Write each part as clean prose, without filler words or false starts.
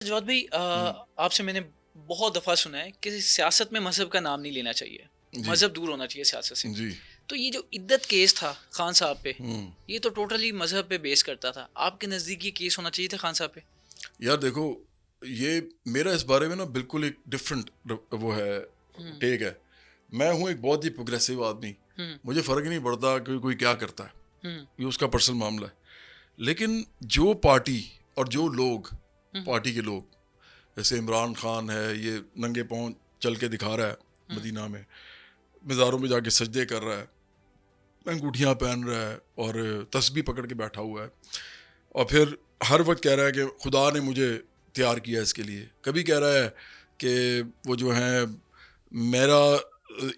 जवाद भाई हुँ, आपसे मैंने बहुत दफ़ा सुना है कि सियासत में मज़हब का नाम नहीं लेना चाहिए। जी, मज़हब दूर होना चाहिए सियासत से। जी, तो ये जो इद्दत केस था खान साहब पे, हुँ। ये तो टोटली मज़हब पे बेस करता था। आपके नज़दीक ये केस होना चाहिए था खान साहब पे? यार देखो, ये मेरा इस बारे में ना बिल्कुल एक डिफरेंट वो है, हुँ, टेक है। मैं हूँ एक बहुत ही प्रोग्रेसिव आदमी। हुँ, मुझे फ़र्क ही नहीं पड़ता कि कोई क्या करता है, हुँ, ये उसका पर्सनल मामला है। लेकिन जो पार्टी और हुँ, जो लोग, हुँ, पार्टी के लोग, जैसे इमरान खान है, ये नंगे पाँव चल के दिखा रहा है हुँ, मदीना में, मज़ारों में जाके सजदे कर रहा है, अंगूठियाँ पहन रहा है और तस्बीह पकड़ के बैठा हुआ है। और फिर हर वक्त कह रहा है कि खुदा ने मुझे तैयार किया इसके लिए। कभी कह रहा है कि वो जो है मेरा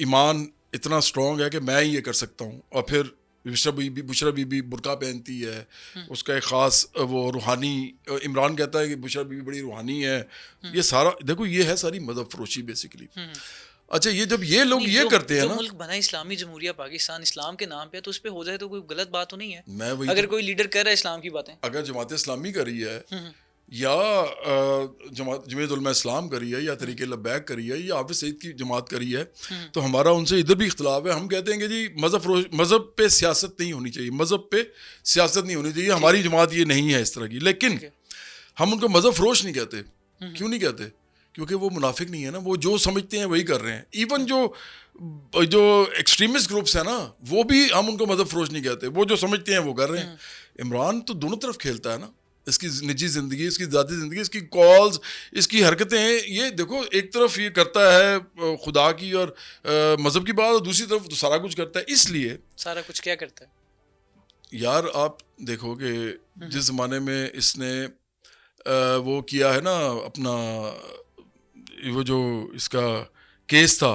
ईमान इतना स्ट्रांग है कि मैं ही ये कर सकता हूँ। और फिर बुशरा बीबी बुर्का पहनती है, हुँ, उसका एक ख़ास वो रूहानी, इमरान कहता है कि बुशरा बीबी बड़ी रूहानी है। हुँ, ये सारा देखो, ये है सारी मदद फरोशी बेसिकली। हुँ। अच्छा, ये जब ये लोग नहीं, ये जो करते हैं जो ना, मुल्क बना इस्लामी जमहूरिया पाकिस्तान इस्लाम के नाम पे है, तो उस पे हो जाए तो कोई गलत बात तो नहीं है? मैं वही अगर तो, कोई लीडर कर रहा है इस्लाम की बातें। अगर जमात इस्लामी कर रही है हुँ, हुँ, या जमात जमीयत उलमा इस्लाम करी है या हुँ, तरीके लब्बैक करी है या हाफिज सईद की जमात करी है, हुँ, तो हमारा उनसे इधर भी इख्तलाफ है। हम कहते हैं कि जी मज़हब पे सियासत नहीं होनी चाहिए, मज़हब पे सियासत नहीं होनी चाहिए, ठीक हमारी है, जमात ये नहीं है इस तरह की। लेकिन ठीक है। हम उनको मज़हब फरोश नहीं कहते। हुँ, हुँ, क्यों नहीं कहते? क्योंकि वो मुनाफिक नहीं है ना, वो जो समझते हैं वही कर रहे हैं। इवन हुँ, जो एक्सट्रीमिस्ट ग्रुप्स हैं ना, वो भी हम उनको मज़हब फरोश नहीं कहते, वो जो समझते हैं वो कर रहे हैं। हुँ, इमरान तो दोनों तरफ खेलता है ना, इसकी निजी ज़िंदगी, इसकी ज़ाती ज़िंदगी, इसकी कॉल्स, इसकी हरकतें, ये देखो, एक तरफ ये करता है खुदा की और मज़हब की बात, और दूसरी तरफ तो सारा कुछ करता है। इसलिए सारा कुछ क्या करता है? यार आप देखोगे, हुँ, हुँ, जिस ज़माने में इसने वो किया है ना अपना, वो जो इसका केस था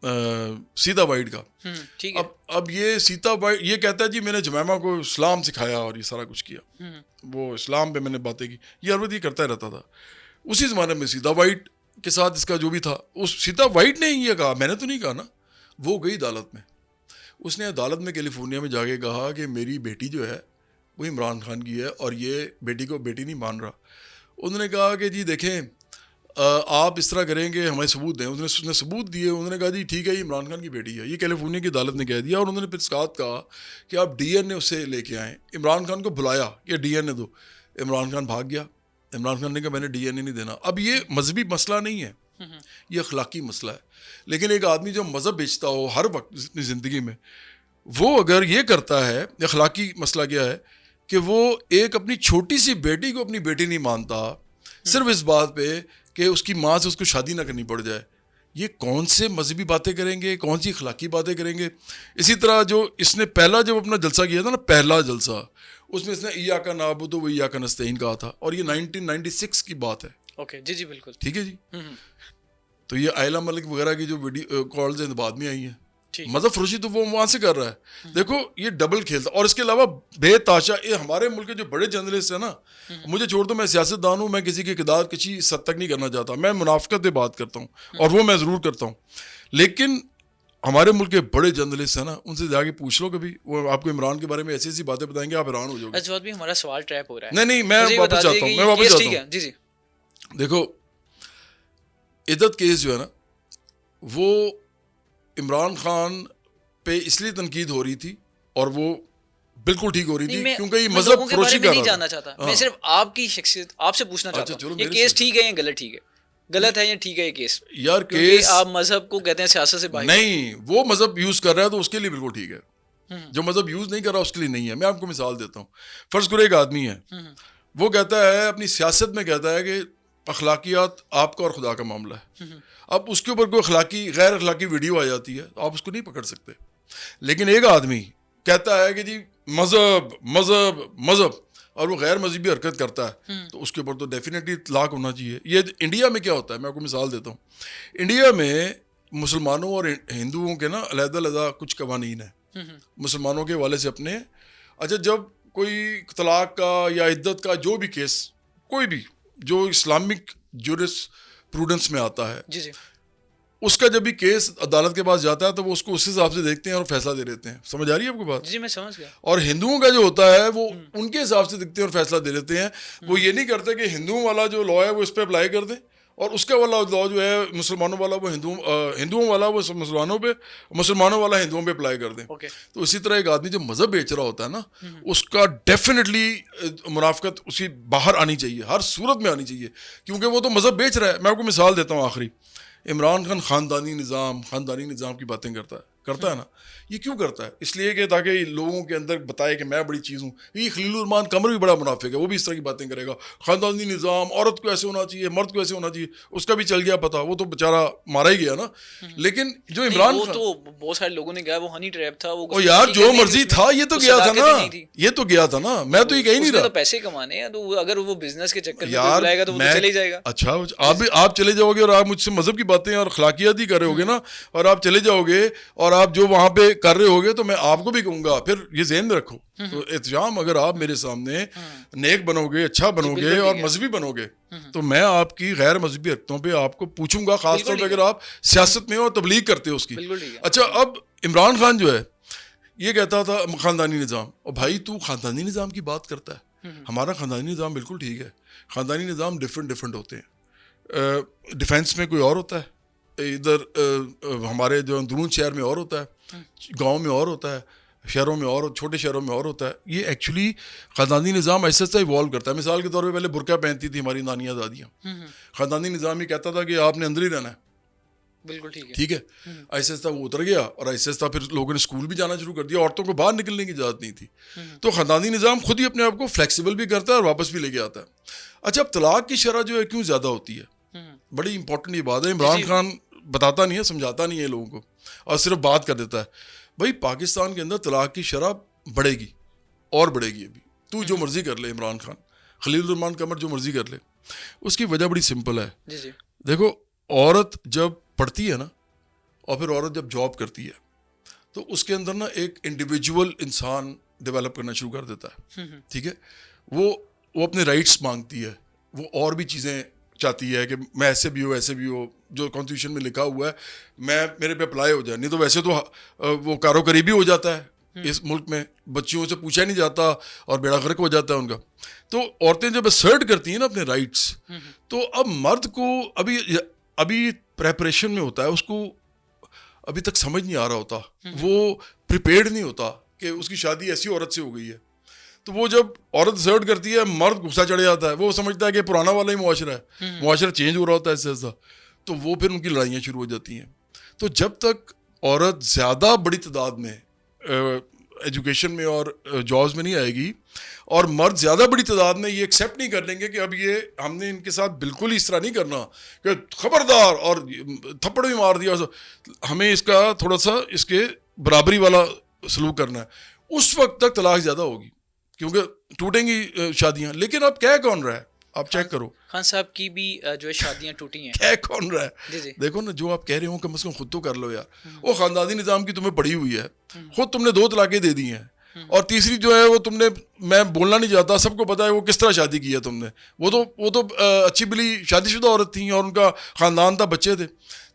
सीता वाइट का। हुँ, ठीक है। अब ये सीता वाइट ये कहता है जी मैंने जमैमा को इस्लाम सिखाया और ये सारा कुछ किया, हुँ, वो इस्लाम पे मैंने बातें की। ये हर वक्त ये करता रहता था। उसी ज़माने में सीता वाइट के साथ इसका जो भी था, उस सीता वाइट ने ही ये कहा, मैंने तो नहीं कहा ना। वो गई अदालत में, उसने अदालत में कैलिफोर्निया में जाके कहा कि मेरी बेटी जो है वो इमरान खान की है और ये बेटी को बेटी नहीं मान रहा। उन्होंने कहा कि जी देखें, आप इस तरह करेंगे, हमें सबूत दें। उसने सबूत दिए। उन्होंने कहा जी ठीक है, ये इमरान खान की बेटी है। ये कैलिफोर्निया की अदालत ने कह दिया और उन्होंने फिर इसका कहा कि आप डीएनए उससे लेके आएँ। इमरान खान को बुलाया कि डीएनए दो। इमरान खान भाग गया। इमरान खान ने कहा मैंने डीएनए नहीं देना। अब ये मजहबी मसला नहीं है, हुँ, हुँ, ये अखलाकी मसला है। लेकिन एक आदमी जो मज़हब बेचता हो हर वक्त अपनी ज़िंदगी में, वो अगर ये करता है, अखलाकी मसला क्या है कि वो एक अपनी छोटी सी बेटी को अपनी बेटी नहीं मानता, हुँ, सिर्फ इस बात पे कि उसकी माँ से उसको शादी ना करनी पड़ जाए। ये कौन से मजहबी बातें करेंगे, कौन सी अखलाकी बातें करेंगे? इसी तरह जो इसने पहला जब अपना जलसा किया था ना, पहला जलसा, उसमें इसने ईया का नाबुदु व ईया का नस्तईन कहा था और ये हुँ, 1996 की बात है। ओके, जी, जी, बिल्कुल। ठीक है जी। हुँ, हुँ, तो ये आयला मलिक वगैरह की जो वीडियो कॉल्स हैं बाद में आई हैं। ठीक है। मतलब फरोशी तो वो वहां से कर रहा है। हुँ, हुँ, देखो ये डबल खेलता। और इसके अलावा बेताशा ये हमारे मुल्क के जो बड़े जर्नलिस्ट हैं ना, हुँ, हुँ, मुझे छोड़ दो, मैं सियासतदान हूँ, मैं किसी की किरदार किसी सद तक नहीं करना चाहता, मैं मुनाफिकत पे बात करता हूँ हुँ, और वो मैं ज़रूर करता हूँ। लेकिन हमारे मुल्क के बड़े जर्नलिस्ट हैं ना, उनसे जाके पूछ लो कभी, वो आपको इमरान के बारे में ऐसी ऐसी बातें बताएंगे, आप हैरान हो जाओगे। अच्छा जवाब भी हमारा सवाल ट्रैप हो रहा है। नहीं नहीं, मैं मुझे ये वापस बता दीजिए जाता कि हूँ, ये मैं वापस केस जाता ठीक हूँ। है? जी, जी। देखो, इद्दत केस जो है ना, वो इमरान खान पे इसलिए तनकीद हो रही थी और वो बिल्कुल ठीक हो रही नहीं, थी मैं क्योंकि ये मैं मजहब लोगों के बारे फरोशी में कर नहीं रहा जानना चाहता। था। मैं हाँ, सिर्फ आपकी शख्सियत आपसे पूछना अच्छा चाहता हूँ, चलो ये मेरे केस से। ठीक है या गलत ठीक है? नहीं गलत है या ठीक है ये केस? यार, क्योंकि केस आप मज़हब को कहते हैं सियासत से बाहिर है। नहीं, वो मजहब यूज कर रहा है तो उसके लिए बिल्कुल ठीक है। हुँ, जो मजहब यूज नहीं कर रहा उसके लिए नहीं है। मैं आपको मिसाल देता हूँ। फर्ज करो एक आदमी है, हुँ, हुँ, वो कहता है अपनी सियासत में, कहता है कि अखलाकियात आपका और खुदा का मामला है। हुँ, हुँ, अब उसके ऊपर कोई अखलाकी गैर अखलाकी वीडियो आ जाती है तो आप उसको नहीं पकड़ सकते। लेकिन एक आदमी कहता है कि जी मज़हब मज़हब मज़हब, और वो गैर मजहबी हरकत करता है, हुँ, तो उसके ऊपर तो डेफिनेटली इतलाक होना चाहिए। ये इंडिया में क्या होता है, मैं आपको मिसाल देता हूँ। इंडिया में मुसलमानों और हिंदुओं के ना अलग-अलग कुछ कवानीन है। हुँ, हुँ, मुसलमानों के वाले से अपने हैं। अच्छा, जब कोई तलाक का या इद्दत का जो भी केस, कोई भी जो इस्लामिक जुरिस प्रूडेंस में आता है, जी, जी। उसका जब भी केस अदालत के पास जाता है तो वो उसको उस हिसाब से देखते हैं और फैसला दे देते हैं। समझ आ रही है आपको बात? जी मैं समझ गया। और हिंदुओं का जो होता है वो उनके हिसाब से दिखते हैं और फैसला दे देते हैं। वो ये नहीं करते कि हिंदुओं वाला जो लॉ है वो इस पर अप्लाई कर दें और उसका वाला लॉ जो है मुसलमानों वाला वो हिंदुओं वाला वो मुसलमानों पे, मुसलमानों वाला हिंदुओं पे अप्लाई कर दें। ओके। तो इसी तरह एक आदमी जो मजहब बेच रहा होता है ना, उसका डेफिनेटली मुनाफकत उसकी बाहर आनी चाहिए, हर सूरत में आनी चाहिए, क्योंकि वो तो मजहब बेच रहा है। मैं आपको मिसाल देता हूँ आखिरी। इमरान खान खानदानी निज़ाम की बातें करता है ना। ये क्यों करता है? इसलिए कि ताकि लोगों के अंदर बताए कि मैं बड़ी चीज़ हूँ। ये खलीलुर रहमान कमर भी बड़ा मुनाफिक है, वो भी इस तरह की बातें करेगा। खानदानी निज़ाम, औरत को ऐसे होना चाहिए, मर्द को ऐसे होना चाहिए। उसका भी चल गया पता, वो तो बेचारा मारा ही गया ना। लेकिन जो नहीं, इमरान वो खान, तो बहुत सारे लोगों ने कहा वो हनी ट्रैप था, वो ओ कुछ यार तरक्की जो करनी थी मर्जी उसमें, था, ये तो वो गया था सदाकत ना, ही नहीं थी। ये तो गया था ना। मैं तो ये कह ही नहीं उसने रहा तो पैसे कमाने हैं, तो अगर वो बिजनेस के चक्कर में कोई यार। बुलाएगा तो वो तो चले ही जाएगा। अच्छा, आप चले जाओगे और आप मुझसे मजहब की बातें और अखलाकियात ही कर रहे होगे ना, और आप चले जाओगे और आप जो वहां पे कर रहे होगे तो मैं आपको भी कहूंगा। फिर ये ज़हन में रखो, तो एहतजाम अगर आप मेरे सामने नेक बनोगे, अच्छा बनोगे बिल्कुल और ठीक है। मजहबी बनोगे, तो मैं आपकी गैर मजहबी हरकतों पे आपको पूछूंगा, खासतौर बिल्कुल पर ठीक अगर आप सियासत में हो और तबलीग करते हो उसकी। बिल्कुल ठीक है। अच्छा, अब इमरान खान जो है ये कहता था खानदानी निज़ाम, और भाई तू खानदानी निज़ाम की बात करता है। हमारा खानदानी निज़ाम बिल्कुल ठीक है। खानदानी निज़ाम डिफरेंट होते हैं। डिफेंस में कोई और होता है, इधर हमारे जो अंदरून शहर में और होता है, गांव में और होता है, शहरों में और, छोटे शहरों में और होता है। ये एक्चुअली ख़ानदानी निज़ाम ऐसे ऐसे इवॉल्व करता है। मिसाल के तौर पे पहले बुर्का पहनती थी हमारी नानियाँ दादियाँ। ख़ानदानी निज़ाम ये कहता था कि आपने अंदर ही रहना है। बिल्कुल ठीक है। ठीक है, ऐसे ऐसा वो उतर गया और ऐसे ऐसा फिर लोगों ने स्कूल भी जाना शुरू कर दिया, औरतों को बाहर निकलने की इजाज़त नहीं थी। तो ख़ानदानी निज़ाम खुद ही अपने आप को फ्लेक्सिबल भी करता है और वापस भी लेके आता है। अच्छा, अब तलाक की शरह जो है क्यों ज़्यादा होती है? बड़ी इंपॉर्टेंट ये बात है। इमरान खान बताता नहीं है, समझाता नहीं है लोगों को, और सिर्फ बात कर देता है। भाई पाकिस्तान के अंदर तलाक की शरह बढ़ेगी और बढ़ेगी। अभी तू जो मर्जी कर ले, इमरान खान, खलीलुर रहमान कमर जो मर्जी कर ले, उसकी वजह बड़ी सिंपल है। जी जी। देखो, औरत जब पढ़ती है ना, और फिर औरत जब जॉब करती है, तो उसके अंदर ना एक इंडिविजुअल इंसान डेवलप करना शुरू कर देता है। ठीक है, वो अपने राइट्स मांगती है, वो और भी चीज़ें चाहती है कि मैं ऐसे भी हो, ऐसे भी हो, जो कॉन्स्टिट्यूशन में लिखा हुआ है मेरे पे अप्लाई हो जाए। नहीं तो वैसे तो वो कारो करीबी हो जाता है इस मुल्क में, बच्चियों से पूछा नहीं जाता और बेड़ा गर्क हो जाता है उनका। तो औरतें जब असर्ट करती हैं ना अपने राइट्स, तो अब मर्द को अभी प्रेपरेशन में होता है, उसको अभी तक समझ नहीं आ रहा होता, वो प्रिपेयर्ड नहीं होता कि उसकी शादी ऐसी औरत से हो गई है। तो वो जब औरत असर्ट करती है, मर्द गुस्सा चढ़ जाता है, वो समझता है कि पुराना वाला ही मुआशरा है, मुआशरा चेंज हो रहा होता है ऐसा ऐसा। तो वो फिर उनकी लड़ाइयाँ शुरू हो जाती हैं। तो जब तक औरत ज़्यादा बड़ी तादाद में एजुकेशन में और जॉब्स में नहीं आएगी, और मर्द ज़्यादा बड़ी तादाद में ये एक्सेप्ट नहीं कर लेंगे कि अब ये हमने इनके साथ बिल्कुल ही इस तरह नहीं करना कि खबरदार और थप्पड़ भी मार दिया, हमें इसका थोड़ा सा इसके बराबरी वाला सलूक करना है, उस वक्त तक तलाक ज़्यादा होगी, क्योंकि टूटेंगी शादियाँ। लेकिन अब क्या कौन रहा है, आप चेक करो, खान साहब की भी जो है शादियां टूटी हैं। क्या कौन रहा है? जी जी। देखो ना, जो आप कह रहे हो कम से कम खुद तो कर लो यार। वो खानदानी निज़ाम की तुम्हें पड़ी हुई है, खुद तुमने 2 तलाकें दे दी हैं, और तीसरी जो है वो तुमने, मैं बोलना नहीं चाहता, सबको पता है वो किस तरह शादी की है तुमने। वो तो अच्छी भली शादीशुदा औरत थी और उनका ख़ानदान था, बच्चे थे।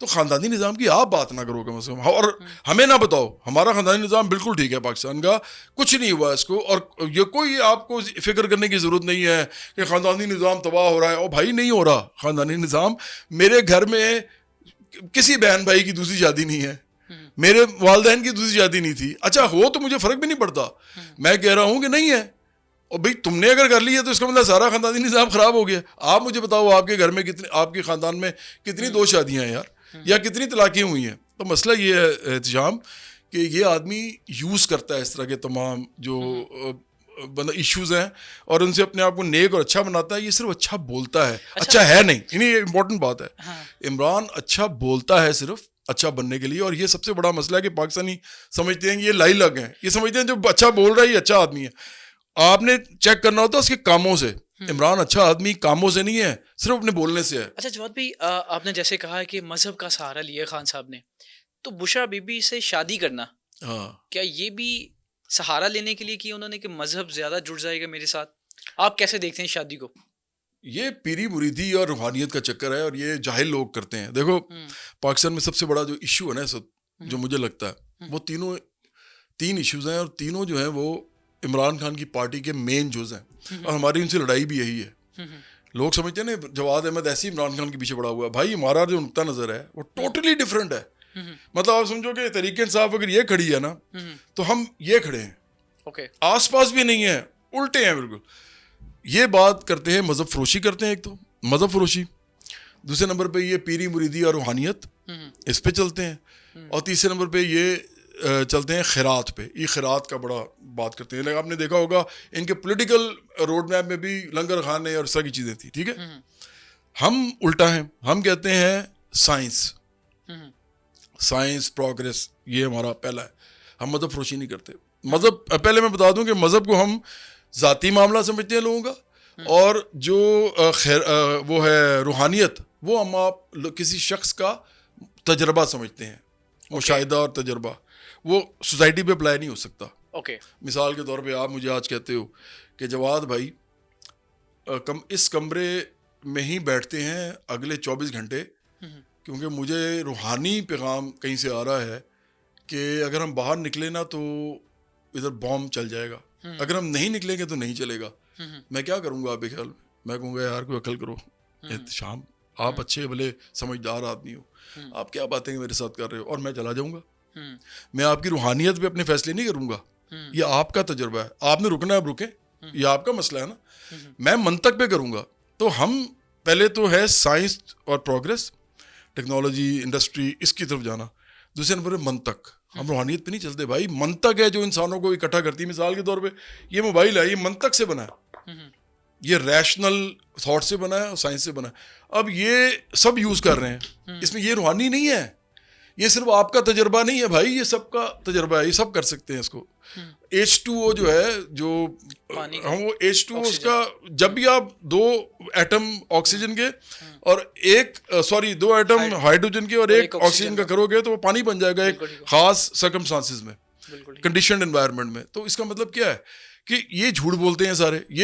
तो ख़ानदानी निज़ाम की आप बात ना करो कम से कम, और हमें ना बताओ हमारा ख़ानदानी निज़ाम बिल्कुल ठीक है पाकिस्तान का, कुछ नहीं हुआ इसको, और ये कोई आपको फ़िक्र करने की ज़रूरत नहीं है कि ख़ानदानी निज़ाम तबाह हो रहा है। और भाई नहीं हो रहा ख़ानदानी निज़ाम। मेरे घर में किसी बहन भाई की दूसरी शादी नहीं है, मेरे वालदैन की दूसरी शादी नहीं थी। अच्छा, हो तो मुझे फ़र्क भी नहीं पड़ता, मैं कह रहा हूँ कि नहीं है। और भाई तुमने अगर कर ली है तो इसका मतलब सारा ख़ानदानी निज़ाम ख़राब हो गया। आप मुझे बताओ आपके घर में कितने, आपके ख़ानदान में कितनी 2 शादियाँ हैं यार, या कितनी तलाक़ें हुई हैं? तो मसला ये है एहतजाम कि ये आदमी यूज़ करता है इस तरह के तमाम जो मतलब इश्यूज़ हैं, और उनसे अपने आप को नेक और अच्छा बनाता है। ये सिर्फ अच्छा बोलता है, अच्छा है नहीं। ये इंपॉर्टेंट बात है। इमरान अच्छा बोलता है सिर्फ अच्छा बनने के लिए, और ये सबसे बड़ा मसला है कि पाकिस्तानी समझते हैं कि ये लाई लग हैं, ये समझते हैं जो अच्छा बोल रहा है ये अच्छा आदमी है। आपने चेक करना होता है उसके कामों से। इमरान अच्छा आदमी कामों से नहीं है, सिर्फ अपने बोलने से है। अच्छा जवाद भाई, आपने जैसे कहा कि मजहब का सहारा लिया खान साहब ने, तो बुशरा बीबी से शादी करना, हाँ, क्या ये भी सहारा लेने के लिए किया उन्होंने कि मजहब ज्यादा जुड़ जाएगा मेरे साथ? आप कैसे देखते हैं शादी को? ये पीरी मुरीदी और रूहानियत का चक्कर है, और ये जाहिल लोग करते हैं। देखो, पाकिस्तान में सबसे बड़ा जो इशू है ना इस वक्त, जो मुझे लगता है वो तीन इश्यूज हैं, और तीनों जो हैं वो इमरान खान की पार्टी के मेन जोज हैं, और हमारी उनसे लड़ाई भी यही है। लोग समझते हैं ना जवाद अहमद ऐसे ही इमरान खान के पीछे पड़ा हुआ है, भाई हमारा जो नुक्ता नज़र है वो टोटली डिफरेंट है। मतलब आप समझो कि तहरीक इंसाफ अगर ये खड़ी है ना तो हम ये खड़े हैं, ओके, आसपास भी नहीं है, उल्टे हैं बिल्कुल। ये बात करते हैं, मजहब फरोशी करते हैं, एक तो मजहब फरोशी, दूसरे नंबर पे ये पीरी मुरीदी और रूहानियत, इस पे चलते हैं, और तीसरे नंबर पे ये चलते हैं खैरात पे। ये खैरात का बड़ा बात करते हैं। आपने देखा होगा इनके पॉलिटिकल रोड मैप में भी लंगर खाने और इस तरह की चीज़ें थी, ठीक है। हम उल्टा हैं, हम कहते हैं साइंस प्रोग्रेस, ये हमारा पहला है। हम मजहब फरोशी नहीं करते। मजहब, पहले मैं बता दूं कि मजहब को हम ज़ाती मामला समझते हैं लोगों का, और जो वो है रूहानियत, वो हम आप किसी शख्स का तजर्बा समझते हैं, मुशाहिदा और तजर्बा, वो सोसाइटी पे अप्लाई नहीं हो सकता। ओके, मिसाल के तौर पे आप मुझे आज कहते हो कि जवाद भाई इस कमरे में ही बैठते हैं अगले 24 घंटे, क्योंकि मुझे रूहानी पैगाम कहीं से आ रहा है कि अगर हम बाहर निकले ना तो इधर बॉम्ब चल जाएगा, अगर हम नहीं निकलेंगे तो नहीं चलेगा। मैं क्या करूँगा आपके ख्याल में? मैं कहूँगा यार कोई अकल करो, शाम आप अच्छे भले समझदार आदमी हो, आप क्या बातें मेरे साथ कर रहे हो, और मैं चला जाऊँगा। मैं आपकी रूहानियत पे अपने फैसले नहीं करूँगा, ये आपका तजुर्बा है, आपने रुकना है अब रुके, ये आपका मसला है ना। मैं मंतक पे करूँगा। तो हम पहले तो है साइंस और प्रोग्रेस, टेक्नोलॉजी, इंडस्ट्री, इसकी तरफ जाना। दूसरे नंबर पे मंतक, हम रूहानियत पे नहीं चलते भाई। मंतक है जो इंसानों को इकट्ठा करती है। मिसाल के तौर पे ये मोबाइल है, ये मंतक से बना है, ये रैशनल थॉट से बना है और साइंस से बना है। अब ये सब यूज़ कर रहे हैं, इसमें ये रूहानी नहीं है, ये सिर्फ आपका तजर्बा नहीं है भाई, ये सबका तजर्बा है, ये सब कर सकते हैं इसको। H2O जो है, जो हम वो H2O, उसका जब भी आप 2 एटम ऑक्सीजन के और दो एटम हाइड्रोजन के और एक ऑक्सीजन का करोगे तो वो पानी बन जाएगा एक खास सर्कमस्टांसेस में, कंडीशनड एनवायरनमेंट में। तो इसका मतलब क्या है कि ये झूठ बोलते हैं सारे, ये